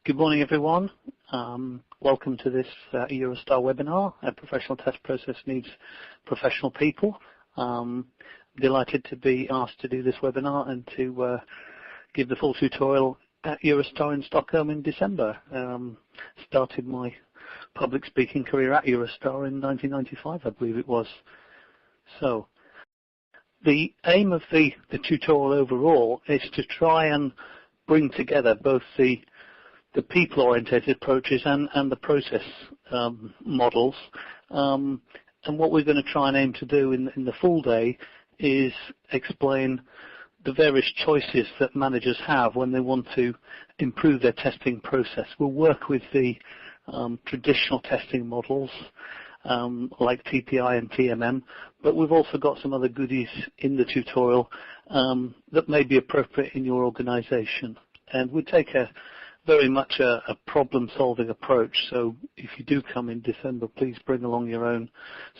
Good morning, everyone. Welcome to this EuroSTAR webinar. Professional test process needs professional people. Delighted to be asked to do this webinar and to give the full tutorial at EuroSTAR in Stockholm in December. Started my public speaking career at EuroSTAR in 1995, I believe it was. So the aim of the tutorial overall is to try and bring together both the people-oriented approaches and the process models. And what we're going to try and aim to do in the full day is explain the various choices that managers have when they want to improve their testing process. We'll work with the traditional testing models like TPI and TMM, but we've also got some other goodies in the tutorial that may be appropriate in your organization. And we take very much a problem-solving approach, so if you do come in December, please bring along your own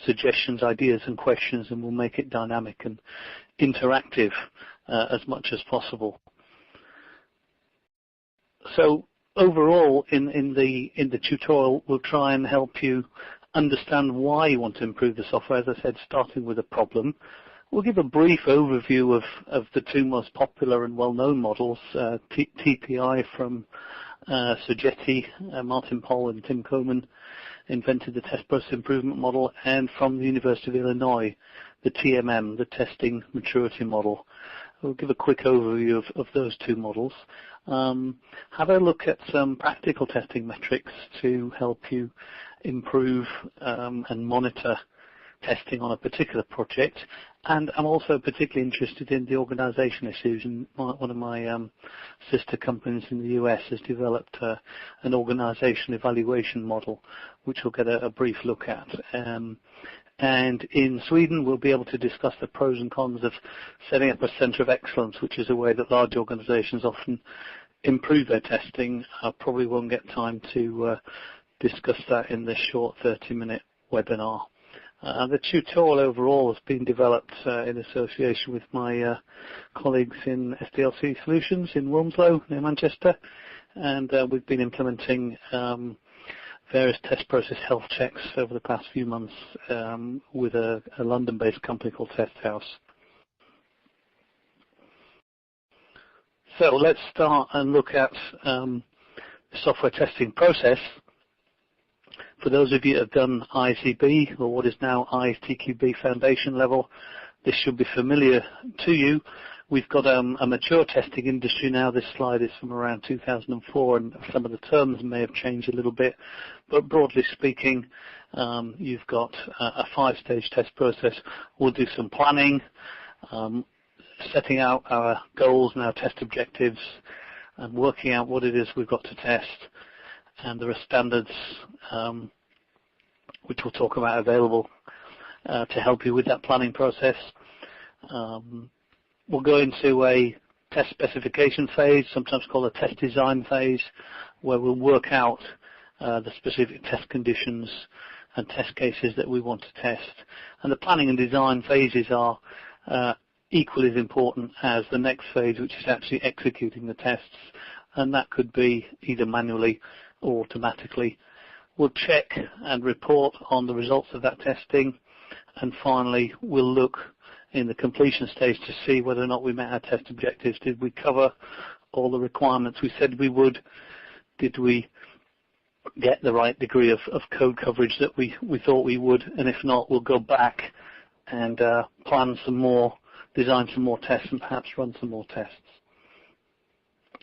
suggestions, ideas and questions, and we'll make it dynamic and interactive as much as possible. So overall, in the tutorial, we'll try and help you understand why you want to improve the software, as I said, starting with a problem. We'll give a brief overview of the two most popular and well-known models, TPI from Soggetti, Martin Pohl and Tim Coleman invented the test process improvement model, and from the University of Illinois, the TMM, the testing maturity model. We'll give a quick overview of those two models. Have a look at some practical testing metrics to help you improve and monitor testing on a particular project, and I'm also particularly interested in the organization issues. And one of my sister companies in the US has developed an organizational evaluation model, which we'll get a brief look at. And in Sweden, we'll be able to discuss the pros and cons of setting up a center of excellence, which is a way that large organizations often improve their testing. I probably won't get time to discuss that in this short 30-minute webinar. The tutorial overall has been developed in association with my colleagues in SDLC Solutions in Wilmslow near Manchester, and we've been implementing various test process health checks over the past few months with a London-based company called Test House. So let's start and look at the software testing process. For those of you that have done ICB, or what is now ISTQB foundation level, this should be familiar to you. We've got a mature testing industry now. This slide is from around 2004, and some of the terms may have changed a little bit. But broadly speaking, you've got a 5-stage test process. We'll do some planning, setting out our goals and our test objectives, and working out what it is we've got to test. And there are standards, which we'll talk about, available to help you with that planning process. We'll go into a test specification phase, sometimes called a test design phase, where we'll work out the specific test conditions and test cases that we want to test. And the planning and design phases are equally as important as the next phase, which is actually executing the tests, and that could be either manually or automatically. We'll check and report on the results of that testing, and finally we'll look in the completion stage to see whether or not we met our test objectives. Did we cover all the requirements we said we would? Did we get the right degree of code coverage that we thought we would? And if not, we'll go back and plan some more, design some more tests, and perhaps run some more tests.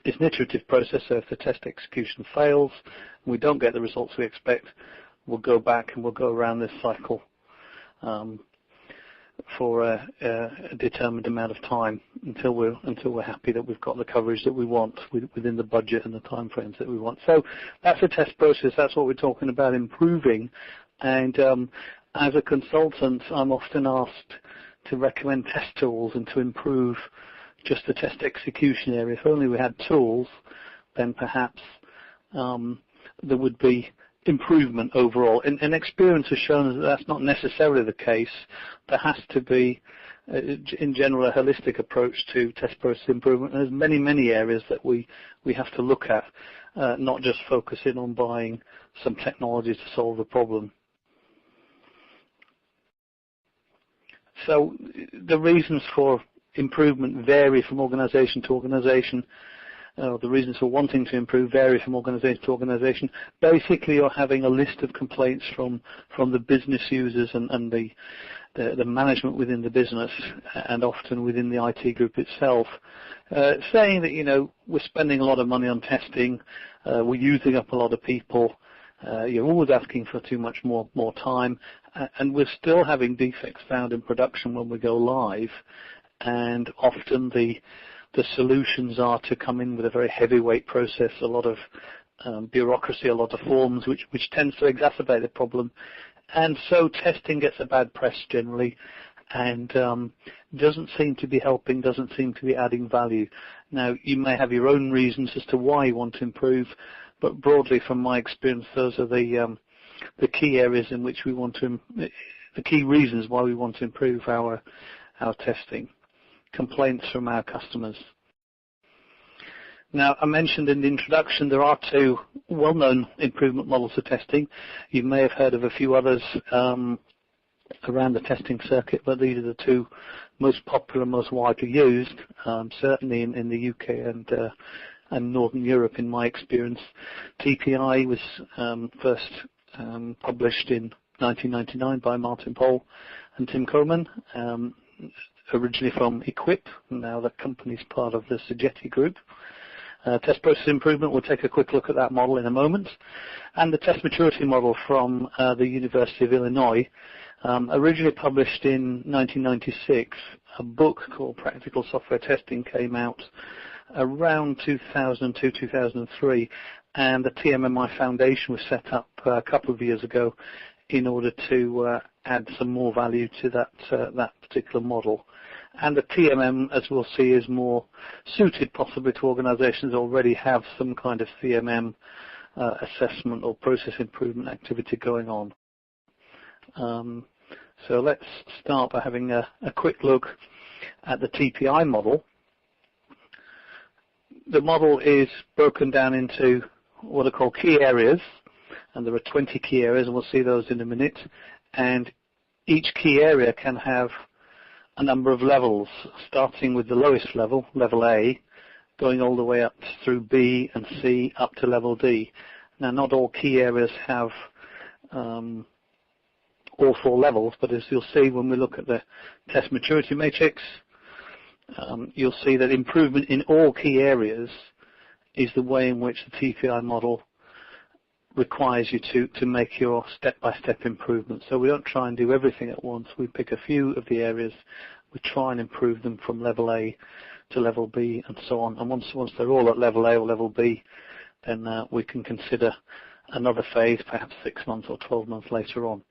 It's an iterative process, so if the test execution fails and we don't get the results we expect, we'll go back and we'll go around this cycle for a determined amount of time until we're happy that we've got the coverage that we want within the budget and the timeframes that we want. So that's a test process. That's what we're talking about improving. And as a consultant, I'm often asked to recommend test tools and to improve just the test execution area. If only we had tools, then perhaps there would be improvement overall. And experience has shown that that's not necessarily the case. There has to be in general, a holistic approach to test process improvement. There's many areas that we have to look at, not just focusing on buying some technology to solve the problem. So the reasons for improvement vary from organization to organization. The reasons for wanting to improve vary from organization to organization. Basically, you're having a list of complaints from the business users and the management within the business, and often within the IT group itself, saying that, we're spending a lot of money on testing, we're using up a lot of people, you're always asking for too much more time, and we're still having defects found in production when we go live, and often the solutions are to come in with a very heavyweight process, a lot of bureaucracy, a lot of forms, which tends to exacerbate the problem. And so testing gets a bad press generally, and doesn't seem to be helping, doesn't seem to be adding value. Now, you may have your own reasons as to why you want to improve, but broadly from my experience, those are the key areas in which we want to, the key reasons why we want to improve our testing. Complaints from our customers. Now, I mentioned in the introduction there are two well-known improvement models of testing. You may have heard of a few others around the testing circuit, but these are the two most popular, most widely used, certainly in the UK and Northern Europe, in my experience. TPI was first published in 1999 by Martin Pohl and Tim Coleman, originally from Equip. Now the company's part of the Sogeti Group. Test process improvement, we'll take a quick look at that model in a moment. And the test maturity model from the University of Illinois, originally published in 1996. A book called Practical Software Testing came out around 2002, 2003, and the TMMI Foundation was set up a couple of years ago in order to add some more value to that particular model. And the TMM, as we'll see, is more suited possibly to organizations that already have some kind of CMM assessment or process improvement activity going on. So let's start by having a quick look at the TPI model. The model is broken down into what are called key areas, and there are 20 key areas, and we'll see those in a minute. And each key area can have a number of levels, starting with the lowest level, level A, going all the way up through B and C up to level D. Now, not all key areas have all four levels, but as you'll see when we look at the test maturity matrix, you'll see that improvement in all key areas is the way in which the TPI model requires you to make your step-by-step improvement. So we don't try and do everything at once. We pick a few of the areas, we try and improve them from level A to level B and so on. And once they're all at level A or level B, then we can consider another phase, perhaps 6 months or 12 months later on.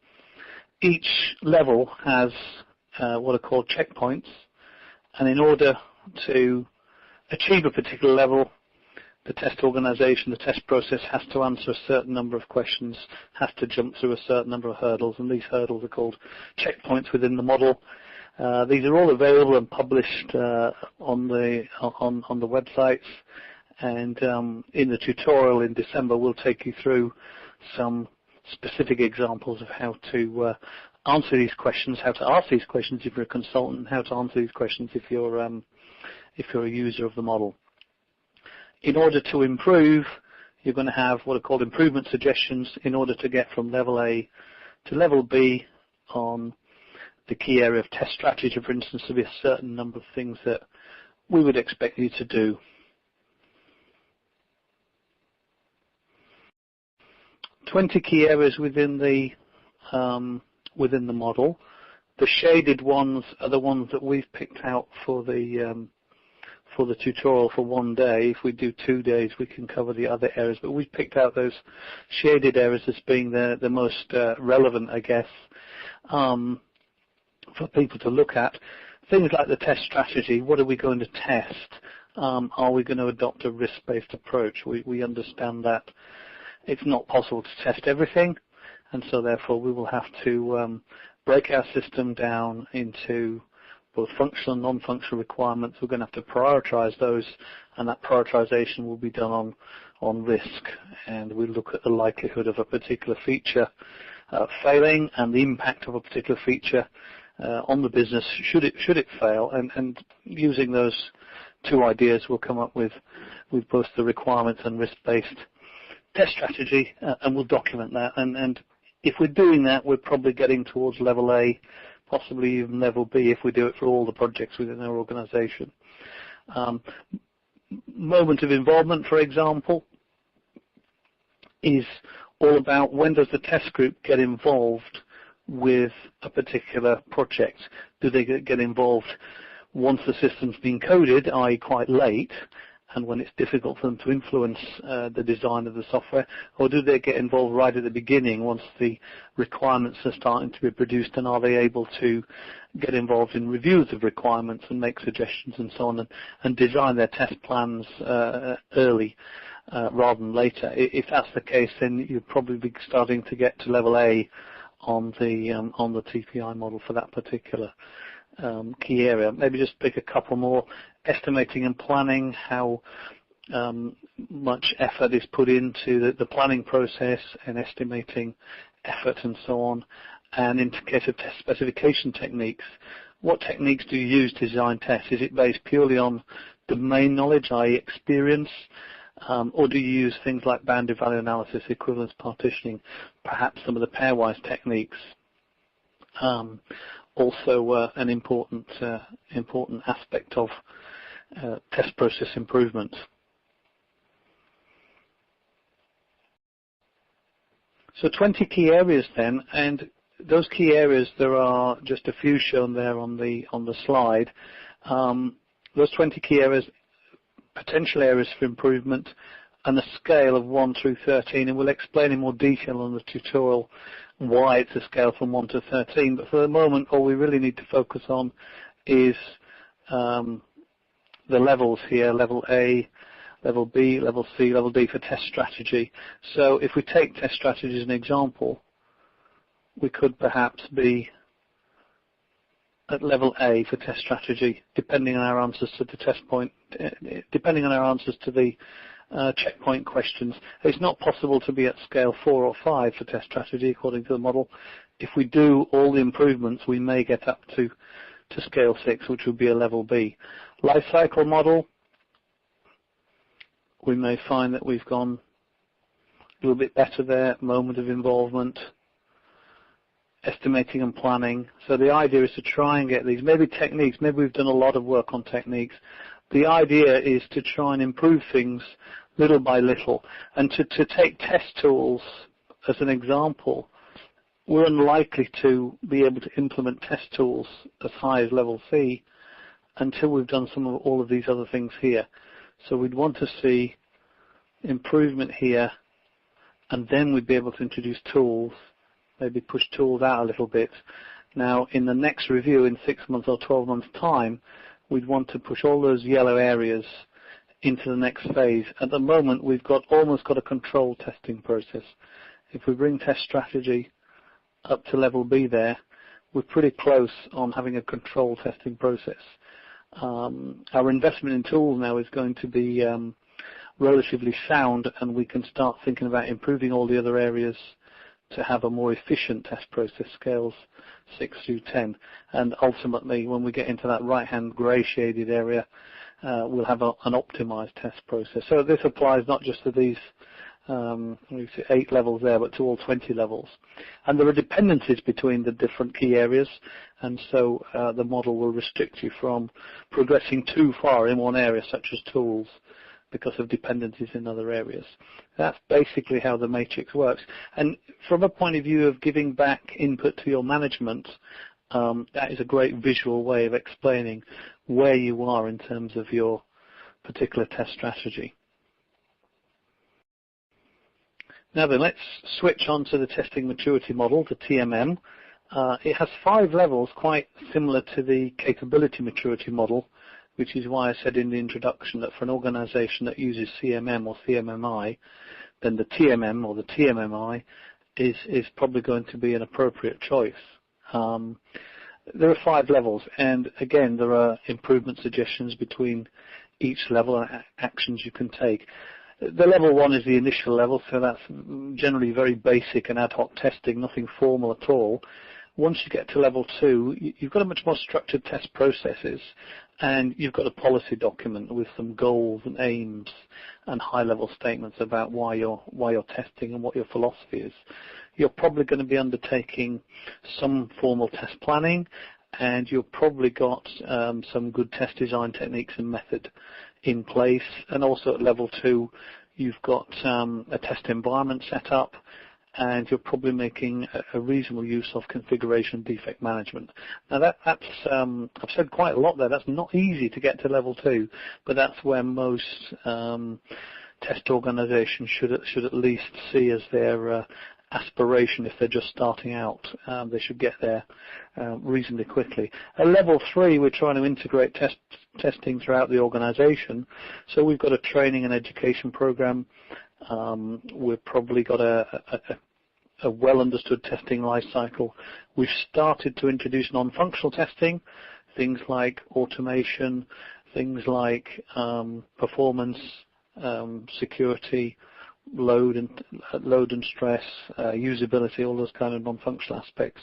Each level has what are called checkpoints, and in order to achieve a particular level, the test organization, the test process has to answer a certain number of questions, has to jump through a certain number of hurdles, and these hurdles are called checkpoints within the model. These are all available and published on the websites, and in the tutorial in December we'll take you through some specific examples of how to answer these questions, how to ask these questions if you're a consultant, and how to answer these questions if you're a user of the model. In order to improve, you're going to have what are called improvement suggestions in order to get from level A to level B on the key area of test strategy. For instance, there'll be a certain number of things that we would expect you to do. "20 key areas within the model. The shaded ones are the ones that we've picked out for the tutorial for 1 day. If we do 2 days, we can cover the other areas, but we've picked out those shaded areas as being the most relevant, I guess, for people to look at. Things like the test strategy. What are we going to test? Are we going to adopt a risk-based approach? We understand that it's not possible to test everything, and so therefore we will have to break our system down into both functional and non-functional requirements. We're going to have to prioritize those, and that prioritization will be done on risk. And we look at the likelihood of a particular feature failing and the impact of a particular feature on the business should it fail. And using those two ideas, we'll come up with both the requirements and risk-based test strategy, and we'll document that. And if we're doing that, we're probably getting towards level A, possibly even level B if we do it for all the projects within our organization. Moment of involvement, for example, is all about when does the test group get involved with a particular project. Do they get involved once the system's been coded, i.e. quite late, and when it's difficult for them to influence the design of the software, or do they get involved right at the beginning once the requirements are starting to be produced, and are they able to get involved in reviews of requirements and make suggestions and so on, and design their test plans early rather than later? If that's the case, then you'll probably be starting to get to level A on the TPI model for that particular key area. Maybe just pick a couple more. Estimating and planning, how much effort is put into the planning process and estimating effort and so on. And in case of test specification techniques, what techniques do you use to design tests? Is it based purely on domain knowledge, i.e. experience, or do you use things like boundary value analysis, equivalence partitioning, perhaps some of the pairwise techniques? Also an important aspect of test process improvement. So 20 key areas then, and those key areas, there are just a few shown there on the slide. Those 20 key areas, potential areas for improvement, and a scale of 1 through 13, and we'll explain in more detail on the tutorial why it's a scale from 1 to 13. But for the moment, all we really need to focus on is the levels here: level A, level B, level C, level D for test strategy. So if we take test strategy as an example, we could perhaps be at level A for test strategy, depending on our answers to the test point, depending on our answers to the checkpoint questions. It's not possible to be at scale 4 or 5 for test strategy according to the model. If we do all the improvements, we may get up to scale 6, which would be a level B. Life cycle model, we may find that we've gone a little bit better there. Moment of involvement, estimating and planning. So the idea is to try and get these, maybe techniques, maybe we've done a lot of work on techniques. The idea is to try and improve things little by little. And to take test tools as an example, we're unlikely to be able to implement test tools as high as level C until we've done all of these other things here. So we'd want to see improvement here, and then we'd be able to introduce tools, maybe push tools out a little bit. Now, in the next review in 6 months or 12 months' time, we'd want to push all those yellow areas into the next phase. At the moment, we've almost got a control testing process. If we bring test strategy up to level B there, we're pretty close on having a control testing process. Our investment in tools now is going to be relatively sound, and we can start thinking about improving all the other areas to have a more efficient test process, scales 6 through 10. And ultimately, when we get into that right-hand grey shaded area, we'll have an optimized test process. So this applies not just to these 8 levels there, but to all 20 levels. And there are dependencies between the different key areas, and so the model will restrict you from progressing too far in one area, such as tools, because of dependencies in other areas. That's basically how the matrix works. And from a point of view of giving back input to your management, that is a great visual way of explaining where you are in terms of your particular test strategy. Now then, let's switch on to the testing maturity model, the TMM. It has 5 levels, quite similar to the capability maturity model, which is why I said in the introduction that for an organization that uses CMM or CMMI, then the TMM or the TMMI is probably going to be an appropriate choice. There are 5 levels, and again, there are improvement suggestions between each level and actions you can take. The level 1 is the initial level, so that's generally very basic and ad hoc testing, nothing formal at all. Once you get to level 2, you've got a much more structured test processes, and you've got a policy document with some goals and aims and high-level statements about why you're testing and what your philosophy is. You're probably going to be undertaking some formal test planning, and you've probably got some good test design techniques and method in place. And also at level 2, you've got a test environment set up, and you're probably making a reasonable use of configuration defect management. Now that's, I've said quite a lot there. That's not easy to get to level 2, but that's where most test organizations should at least see as their aspiration if they're just starting out. They should get there reasonably quickly. At level 3, we're trying to integrate testing throughout the organization. So we've got a training and education program. We've probably got a well-understood testing life cycle. We've started to introduce non-functional testing, things like automation, things like performance, security, load and stress, usability, all those kind of non-functional aspects.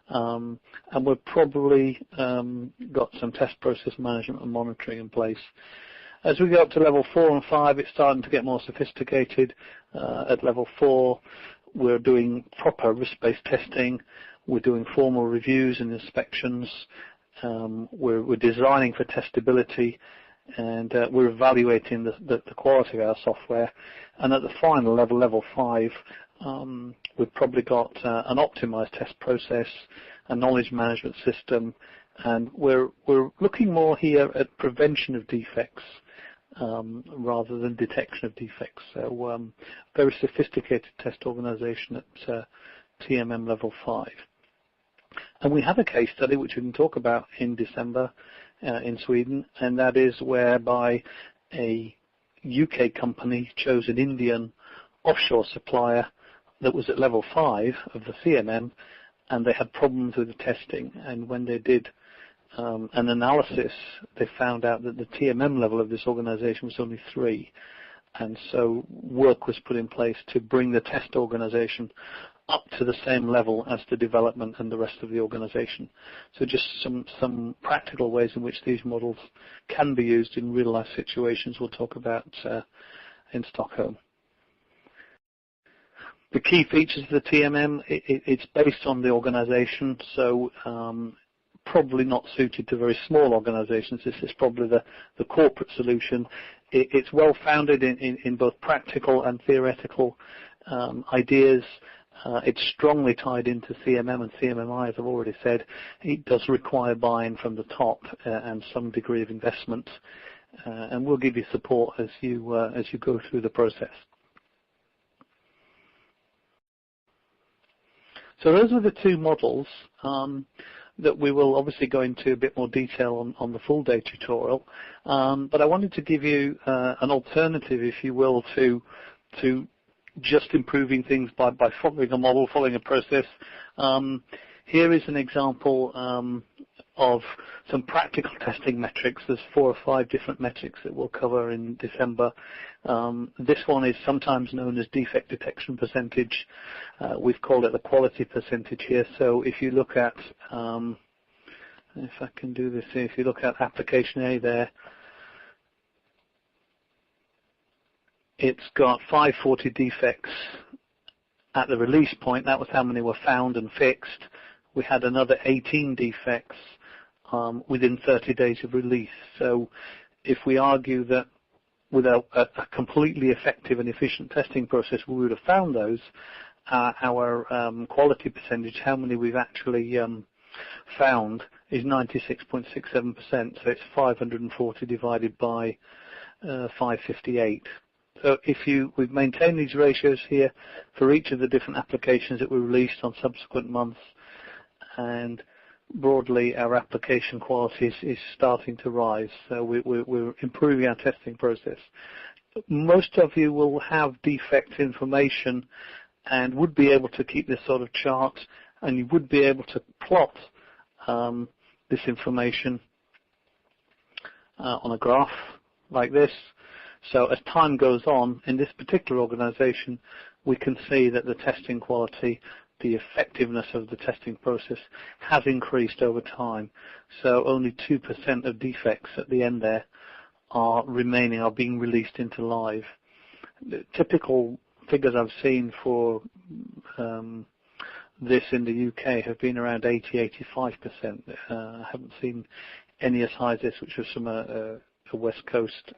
And we've probably got some test process management and monitoring in place. As we go up to level 4 and 5, it's starting to get more sophisticated. At level 4, we're doing proper risk-based testing. We're doing formal reviews and inspections. We're designing for testability, and we're evaluating the quality of our software. And at the final level, level 5, we've probably got an optimized test process, a knowledge management system, and we're looking more here at prevention of defects rather than detection of defects. So very sophisticated test organization at TMM level 5. And we have a case study which we can talk about in December in Sweden, and that is whereby a UK company chose an Indian offshore supplier that was at level 5 of the CMM, and they had problems with the testing. And when they did an analysis, they found out that the TMM level of this organization was only 3. And so work was put in place to bring the test organization up to the same level as the development and the rest of the organization. So just some practical ways in which these models can be used in real life situations we'll talk about in Stockholm. The key features of the TMM, it's based on the organization, so probably not suited to very small organizations. This is probably the corporate solution. It's well founded in both practical and theoretical ideas. It's strongly tied into CMM and CMMI, as I've already said. It does require buy-in from the top and some degree of investment, and we'll give you support as you go through the process. So those are the 2 models that we will obviously go into a bit more detail on the full day tutorial. But I wanted to give you an alternative, if you will, to just improving things by following a model, following a process. Here is an example of some practical testing metrics. There's 4 or 5 different metrics that we'll cover in December. This one is sometimes known as defect detection percentage. We've called it the quality percentage here. So if you look at, if I can do this here, if you look at application A there, it's got 540 defects at the release point. That was how many were found and fixed. We had another 18 defects within 30 days of release. So if we argue that with a completely effective and efficient testing process we would have found those, our quality percentage, how many we've actually found, is 96.67%. So it's 540 divided by 558. So we've maintained these ratios here for each of the different applications that were released on subsequent months, and broadly our application quality is starting to rise. So we're improving our testing process. Most of you will have defect information and would be able to keep this sort of chart, and you would be able to plot this information on a graph like this. So as time goes on, in this particular organization, we can see that the testing quality, the effectiveness of the testing process has increased over time. So only 2% of defects at the end there are being released into live. The typical figures I've seen for this in the UK have been around 80–85%. I haven't seen any as high as this, which was from a West Coast,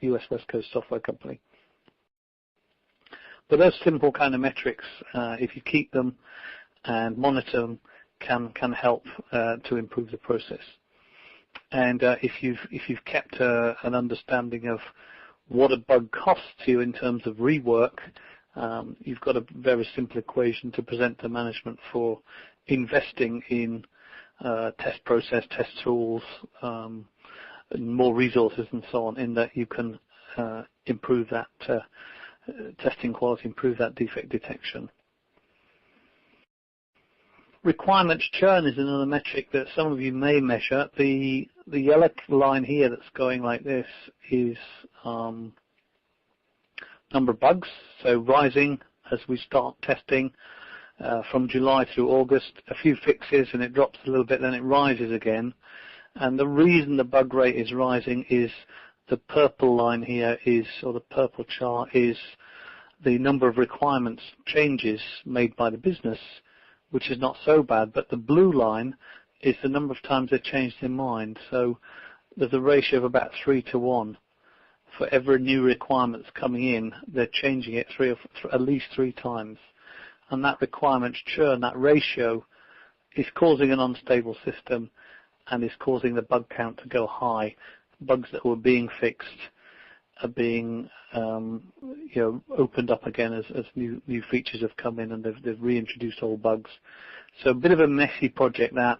US West Coast software company. But those simple kind of metrics, if you keep them and monitor them, can help to improve the process. And if you've kept an understanding of what a bug costs you in terms of rework, you've got a very simple equation to present to management for investing in test process, test tools, more resources and so on, in that you can improve that testing quality, improve that defect detection. Requirements churn is another metric that some of you may measure. The yellow line here that's going like this is number of bugs, so rising as we start testing from July through August, a few fixes and it drops a little bit, then it rises again. And the reason the bug rate is rising is the purple line here is, or the purple chart is the number of requirements changes made by the business, which is not so bad, but the blue line is the number of times they changed their mind. So there's a ratio of about 3 to 1. For every new requirements coming in, they're changing it at least 3 times. And that requirements churn, that ratio, is causing an unstable system and is causing the bug count to go high. Bugs that were being fixed are being opened up again as new features have come in, and they've reintroduced old bugs. So a bit of a messy project that.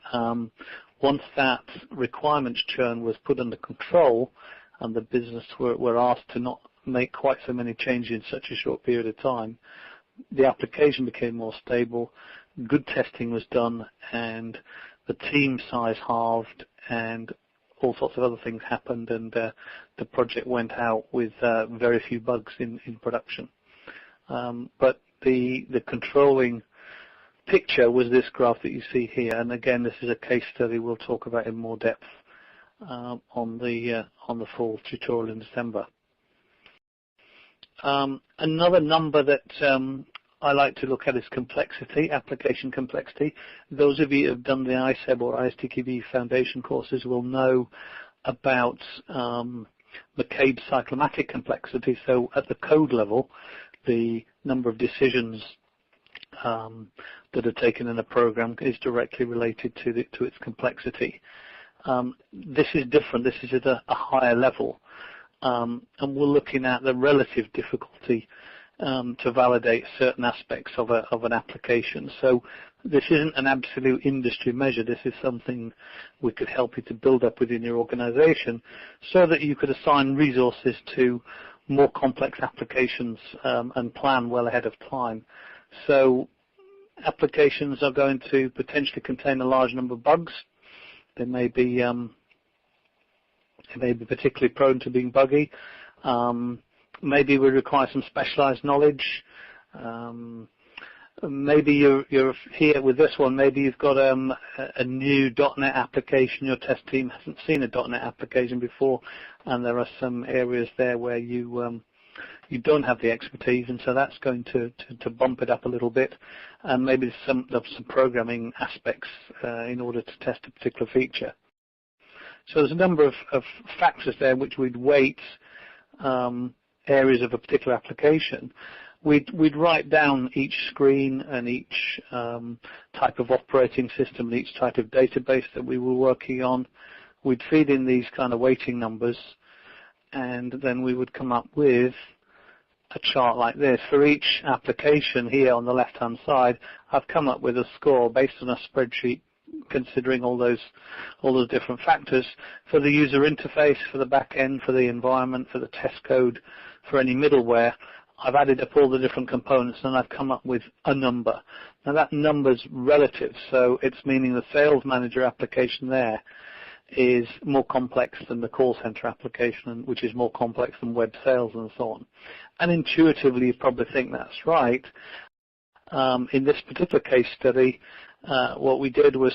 Once that requirements churn was put under control and the business were asked to not make quite so many changes in such a short period of time, the application became more stable, good testing was done, and the team size halved, and all sorts of other things happened, and the project went out with very few bugs in production. But the controlling picture was this graph that you see here, and again, this is a case study we'll talk about in more depth on the full tutorial in December. Another number that I like to look at is complexity, application complexity. Those of you who have done the ISEB or ISTQB foundation courses will know about McCabe's cyclomatic complexity. So at the code level, the number of decisions that are taken in a program is directly related to its complexity. This is different. This is at a higher level. And we're looking at the relative difficulty to validate certain aspects of an application. So this isn't an absolute industry measure. This is something we could help you to build up within your organization so that you could assign resources to more complex applications and plan well ahead of time. So applications are going to potentially contain a large number of bugs. They may be particularly prone to being buggy. Maybe we require some specialized knowledge. Maybe you're here with this one. Maybe you've got a new .NET application. Your test team hasn't seen a .NET application before, and there are some areas there where you don't have the expertise, and so that's going to bump it up a little bit. And maybe some programming aspects in order to test a particular feature. So there's a number of factors there which we'd weight areas of a particular application. We'd write down each screen and each type of operating system and each type of database that we were working on. We'd feed in these kind of weighting numbers, and then we would come up with a chart like this. For each application here on the left-hand side, I've come up with a score based on a spreadsheet considering all those different factors for the user interface, for the back end, for the environment, for the test code, for any middleware. I've added up all the different components and I've come up with a number. Now that number's relative, so it's meaning the sales manager application there is more complex than the call center application, which is more complex than web sales and so on. And intuitively you probably think that's right. In this particular case study, what we did was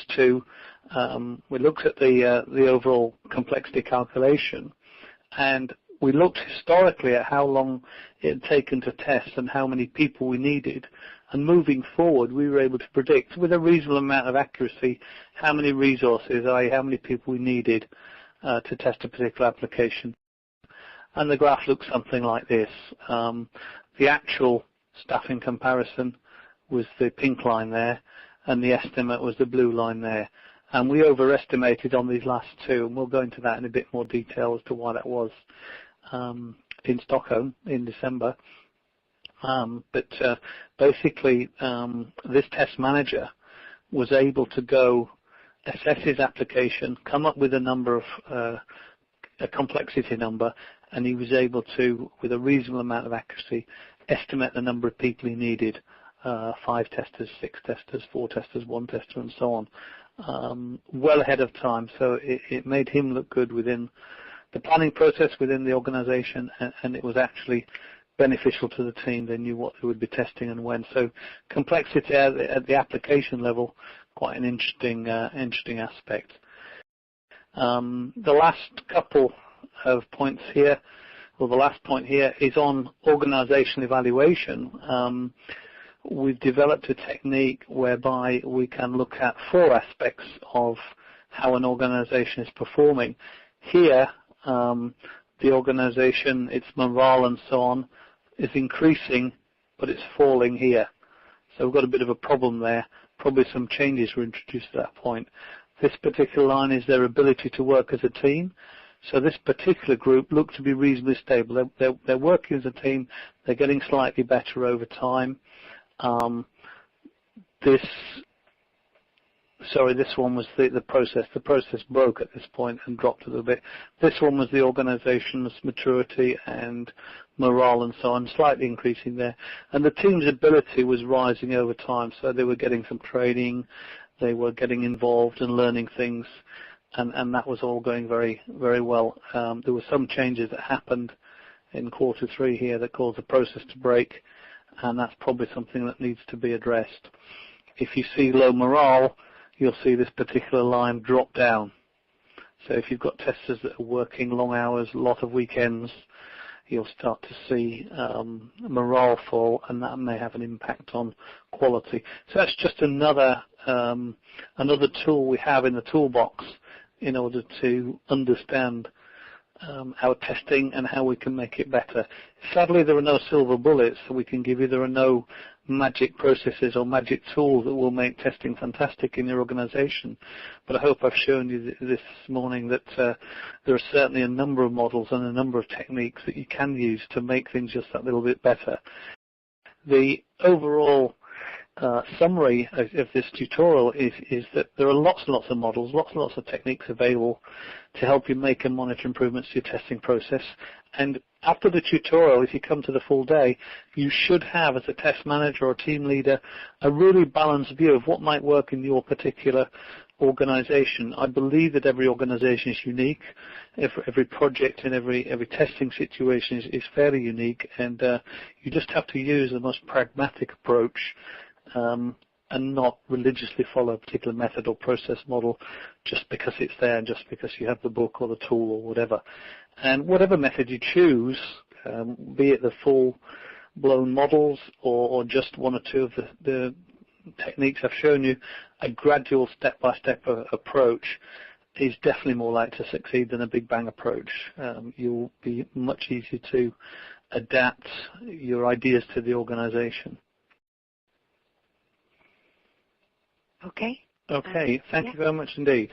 we looked at the overall complexity calculation, and we looked historically at how long it had taken to test and how many people we needed. And moving forward, we were able to predict with a reasonable amount of accuracy how many resources, i.e. how many people we needed to test a particular application. And the graph looks something like this. The actual staffing comparison was the pink line there, and the estimate was the blue line there. And we overestimated on these last two, and we'll go into that in a bit more detail as to why that was in Stockholm in December. But basically, this test manager was able to go assess his application, come up with a number of a complexity number, and he was able to, with a reasonable amount of accuracy, estimate the number of people he needed. 5 testers, 6 testers, 4 testers, 1 tester, and so on, well ahead of time. So it made him look good within the planning process within the organization, and it was actually beneficial to the team. They knew what they would be testing and when. So complexity at the application level, quite an interesting aspect. The last couple of points here, or the last point here, is on organizational evaluation. We've developed a technique whereby we can look at 4 aspects of how an organization is performing. Here, the organization, its morale and so on, is increasing, but it's falling here. So we've got a bit of a problem there. Probably some changes were introduced at that point. This particular line is their ability to work as a team. So this particular group look to be reasonably stable. They're working as a team. They're getting slightly better over time. This one was the process. The process broke at this point and dropped a little bit. This one was the organization's maturity and morale and so on, slightly increasing there. And the team's ability was rising over time, so they were getting some training, they were getting involved and learning things, and that was all going very, very well. There were some changes that happened in Q3 here that caused the process to break, and that's probably something that needs to be addressed. If you see low morale, you'll see this particular line drop down. So if you've got testers that are working long hours, a lot of weekends, you'll start to see morale fall, and that may have an impact on quality. So that's just another tool we have in the toolbox in order to understand our testing and how we can make it better. Sadly, there are no silver bullets that we can give you. There are no magic processes or magic tools that will make testing fantastic in your organization. But I hope I've shown you this morning that there are certainly a number of models and a number of techniques that you can use to make things just that little bit better. The overall summary of this tutorial is that there are lots and lots of models, lots and lots of techniques available to help you make and monitor improvements to your testing process. And after the tutorial, if you come to the full day, you should have, as a test manager or team leader, a really balanced view of what might work in your particular organization. I believe that every organization is unique. Every project and every testing situation is fairly unique, and you just have to use the most pragmatic approach and not religiously follow a particular method or process model just because it's there and just because you have the book or the tool or whatever. And whatever method you choose, be it the full-blown models or just one or two of the techniques I've shown you, a gradual step-by-step approach is definitely more likely to succeed than a big bang approach. You'll be much easier to adapt your ideas to the organization. Okay. Okay, thank you very much indeed.